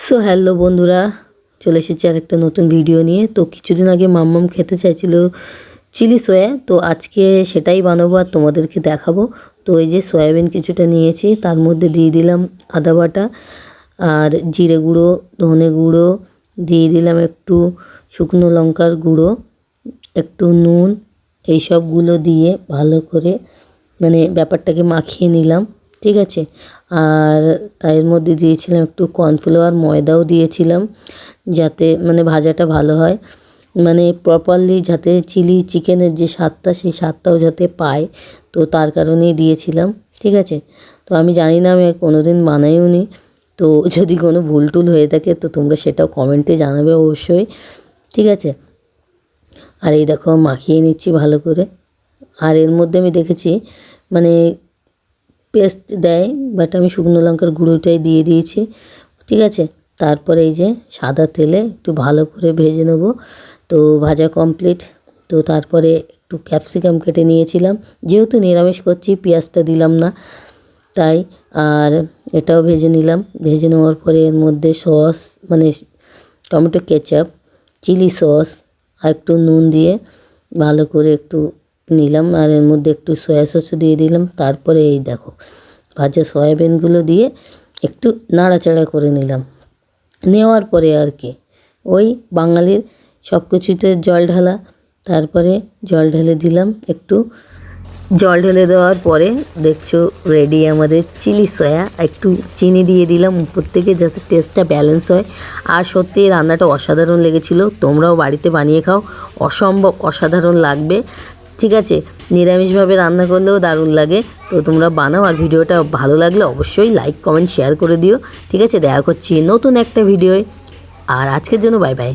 So hello বন্ধুরা, চলে এসেছি আর একটা নতুন ভিডিও নিয়ে। তো কিছুদিন আগে মাম্মাম খেতে চাইছিল চিলি সয়া, তো আজকে সেটাই বানাবো আর তোমাদেরকে দেখাবো। তো এই যে সয়াবিন কিছুটা নিয়েছি, তার মধ্যে দিয়ে দিলাম আদা বাটা আর জিরে গুঁড়ো, ধনে গুঁড়ো, দিয়ে দিলাম একটু শুকনো লঙ্কার গুঁড়ো, একটু নুন, এই সবগুলো দিয়ে ভালো করে ব্যাপারটাকে মাখিয়ে নিলাম। ঠিক আছে। আর এর মধ্যে দিয়েছিলাম একটু কর্নফ্লাওয়ার, ময়দাও দিয়েছিলাম যাতে ভাজাটা ভালো হয়, প্রপারলি যাতে চিলি চিকেনের যে স্বাদটা সেই স্বাদটাও যাতে পায়, তো তার কারণেই দিয়েছিলাম। ঠিক আছে। তো আমি জানি না, আমি কোনো দিন বানাইও নি, তো যদি কোনো ভুল টুল হয়ে থাকে তো তোমরা সেটাও কমেন্টে জানাবে অবশ্যই। ঠিক আছে। আর এই দেখো মাখিয়ে নিচ্ছি ভালো করে। আর এর মধ্যে আমি দেখেছি পেস্ট দেয়, বাট আমি শুকনো লঙ্কার গুঁড়োটাই দিয়ে দিয়েছি। ঠিক আছে। তারপরে এই যে সাদা তেলে একটু ভালো করে ভেজে নেব। তো ভাজা কমপ্লিট। তো তারপরে একটু ক্যাপসিকাম কেটে নিয়েছিলাম, যেহেতু নিরামিষ করছি পেঁয়াজটা দিলাম না তাই। আর এটাও ভেজে নিলাম। ভেজে নেওয়ার পরে এর মধ্যে sauce tomato ketchup, chilli sauce আর একটু নুন দিয়ে ভালো করে একটু নিলাম। আর এর মধ্যে একটু সয়া সসও দিয়ে দিলাম। তারপরে এই দেখো ভাজা সয়াবিনগুলো দিয়ে একটু নাড়াচাড়া করে নিলাম। নেওয়ার পরে আর কি ওই বাঙালির সব কিছুতে জল ঢালা। তারপরে জল ঢেলে দিলাম, একটু জল ঢেলে দেওয়ার পরে দেখছো রেডি আমাদের চিলি সয়া। একটু চিনি দিয়ে দিলাম উপর থেকে যাতে টেস্টটা ব্যালেন্স হয়। আর সত্যি রান্নাটা অসাধারণ লেগেছিলো, তোমরাও বাড়িতে বানিয়ে খাও, অসম্ভব অসাধারণ লাগবে। ঠিক আছে। নিরামিষভাবে রান্না করলেও দারুণ লাগে। তো তোমরা বানাও, আর ভিডিওটা ভালো লাগলে অবশ্যই লাইক কমেন্ট শেয়ার করে দিও। ঠিক আছে। দেখা করছি নতুন একটা ভিডিওয়। আর আজকের জন্য বাই বাই।